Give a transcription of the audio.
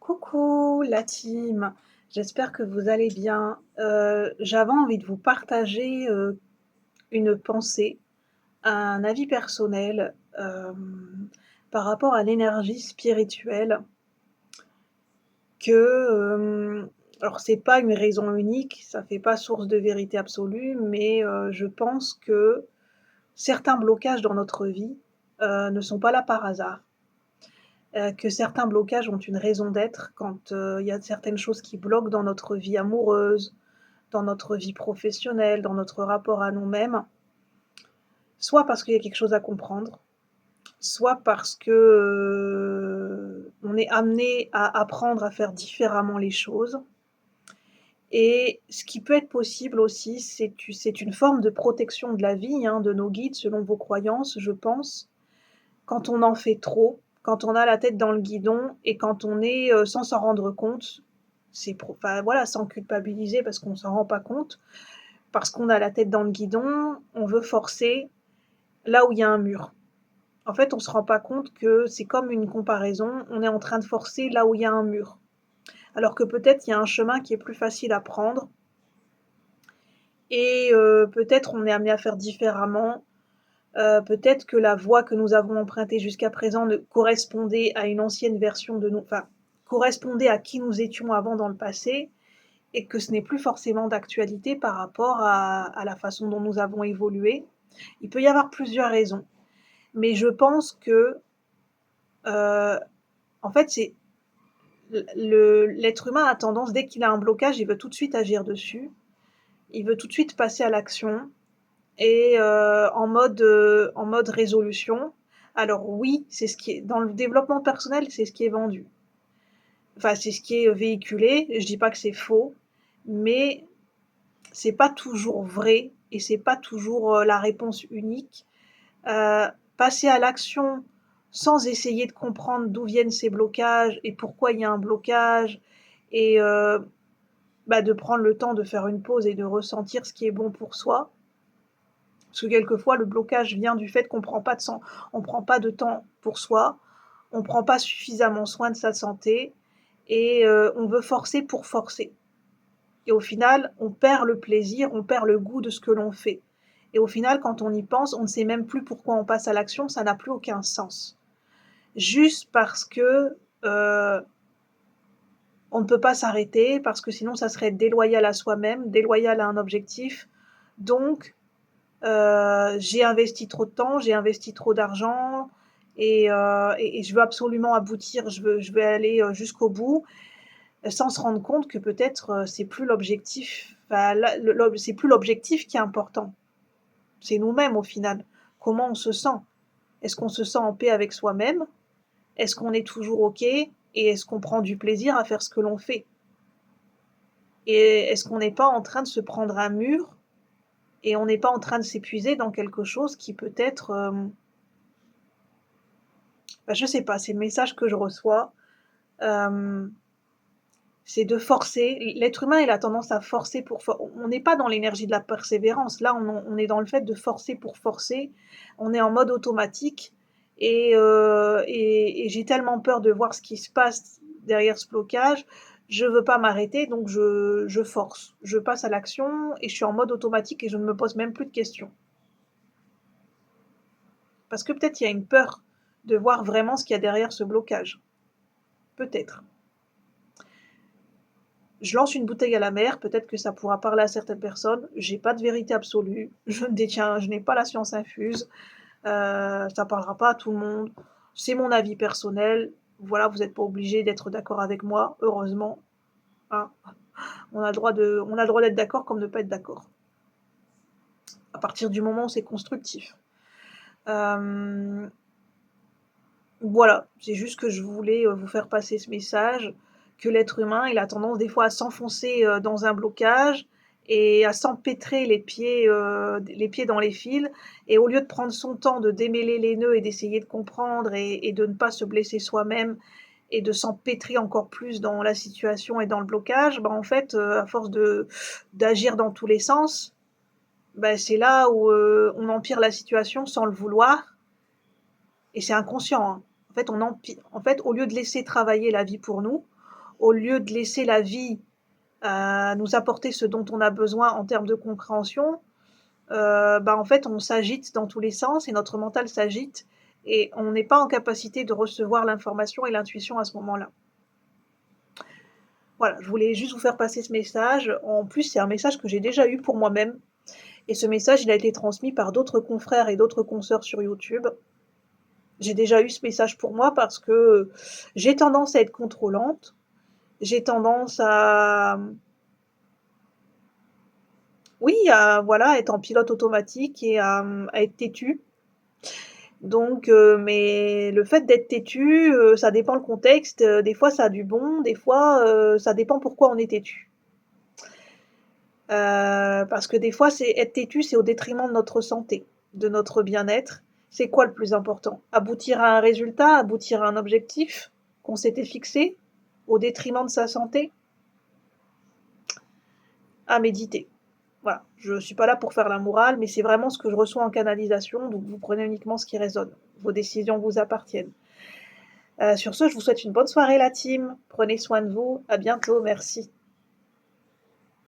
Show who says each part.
Speaker 1: Coucou la team, j'espère que vous allez bien. J'avais envie de vous partager, une pensée, un avis personnel, par rapport à l'énergie spirituelle que, alors c'est pas une raison unique, ça fait pas source de vérité absolue, mais, je pense que certains blocages dans notre vie, ne sont pas là par hasard. Que certains blocages ont une raison d'être quand, il y a certaines choses qui bloquent dans notre vie amoureuse, dans notre vie professionnelle, dans notre rapport à nous-mêmes. Soit parce qu'il y a quelque chose à comprendre, soit parce que, on est amené à apprendre à faire différemment les choses et ce qui peut être possible aussi, c'est une forme de protection de la vie, hein, de nos guides selon vos croyances, je pense. Quand on en fait trop, quand on a la tête dans le guidon et quand on est, sans s'en rendre compte, enfin voilà, sans culpabiliser parce qu'on s'en rend pas compte, parce qu'on a la tête dans le guidon, on veut forcer là où il y a un mur. En fait, on se rend pas compte que c'est comme une comparaison, on est en train de forcer là où il y a un mur. Alors que peut-être il y a un chemin qui est plus facile à prendre et peut-être on est amené à faire différemment. Peut-être que la voie que nous avons empruntée jusqu'à présent ne correspondait à une ancienne version de nous, enfin, correspondait à qui nous étions avant dans le passé et que ce n'est plus forcément d'actualité par rapport à la façon dont nous avons évolué. Il peut y avoir plusieurs raisons, mais je pense que, heu, en fait, c'est l'être humain a tendance, dès qu'il a un blocage, il veut tout de suite agir dessus. Il veut tout de suite passer à l'action et en mode résolution. Alors oui, c'est ce qui est dans le développement personnel, c'est ce qui est vendu. Enfin, c'est ce qui est véhiculé. Je dis pas que c'est faux, mais c'est pas toujours vrai et c'est pas toujours, la réponse unique. Passer à l'action sans essayer de comprendre d'où viennent ces blocages et pourquoi il y a un blocage et de prendre le temps de faire une pause et de ressentir ce qui est bon pour soi. Parce que quelquefois le blocage vient du fait qu'on prend pas de temps pour soi, on prend pas suffisamment soin de sa santé et on veut forcer pour forcer et au final, on perd le plaisir, on perd le goût de ce que l'on fait et au final, quand on y pense, on ne sait même plus pourquoi on passe à l'action, ça n'a plus aucun sens. Juste parce que, on ne peut pas s'arrêter, parce que sinon ça serait déloyal à soi-même, déloyal à un objectif, donc j'ai investi trop de temps, j'ai investi trop d'argent et je veux absolument aboutir, je veux aller, jusqu'au bout, sans se rendre compte que peut-être, c'est plus l'objectif, enfin là, c'est plus l'objectif qui est important. C'est nous-mêmes au final. Comment on se sent? Est-ce qu'on se sent en paix avec soi-même? Est-ce qu'on est toujours OK? Et est-ce qu'on prend du plaisir à faire ce que l'on fait? Et est-ce qu'on n'est pas en train de se prendre un mur et on n'est pas en train de s'épuiser dans quelque chose qui peut être, je sais pas, c'est le message que je reçois, hem, c'est de forcer. L'être humain, il a tendance à forcer pour on n'est pas dans l'énergie de la persévérance. Là, on est dans le fait de forcer pour forcer. On est en mode automatique et j'ai tellement peur de voir ce qui se passe derrière ce blocage. Je veux pas m'arrêter, donc je force. Je passe à l'action et je suis en mode automatique et je ne me pose même plus de questions. Parce que peut-être il y a une peur de voir vraiment ce qu'il y a derrière ce blocage. Peut-être. Je lance une bouteille à la mer, peut-être que ça pourra parler à certaines personnes. J'ai pas de vérité absolue, je n'ai pas la science infuse, ça parlera pas à tout le monde. C'est mon avis personnel. Voilà, vous êtes pas obligés d'être d'accord avec moi, heureusement, hein. On a le droit d'être d'accord comme de pas être d'accord. À partir du moment où c'est constructif. Hem, voilà, c'est juste que je voulais, vous faire passer ce message, que l'être humain, il a tendance des fois à s'enfoncer, dans un blocage et à s'empêtrer les pieds dans les fils et au lieu de prendre son temps de démêler les nœuds et d'essayer de comprendre et de ne pas se blesser soi-même et de s'empêtrer encore plus dans la situation et dans le blocage, en fait, à force de d'agir dans tous les sens, c'est là où, on empire la situation sans le vouloir et c'est inconscient, hein. En fait, au lieu de laisser travailler la vie pour nous, au lieu de laisser la vie, nous apporter ce dont on a besoin en termes de compréhension, bah, en fait, on s'agite dans tous les sens et notre mental s'agite et on n'est pas en capacité de recevoir l'information et l'intuition à ce moment-là. Voilà, je voulais juste vous faire passer ce message. En plus, c'est un message que j'ai déjà eu pour moi-même et ce message, il a été transmis par d'autres confrères et d'autres consoeurs sur YouTube. J'ai déjà eu ce message pour moi parce que j'ai tendance à être contrôlante, j'ai tendance à, oui, à voilà, être en pilote automatique et à être têtue. Donc mais le fait d'être têtue, ça dépend le contexte, des fois ça a du bon, des fois, ça dépend pourquoi on est têtu. Parce que des fois c'est être têtu, c'est au détriment de notre santé, de notre bien-être. C'est quoi le plus important? Aboutir à un résultat, aboutir à un objectif qu'on s'était fixé, au détriment de sa santé? À méditer. Voilà, je suis pas là pour faire la morale, mais c'est vraiment ce que je reçois en canalisation, donc vous prenez uniquement ce qui résonne. Vos décisions vous appartiennent. Sur ce, je vous souhaite une bonne soirée la team. Prenez soin de vous. À bientôt, merci.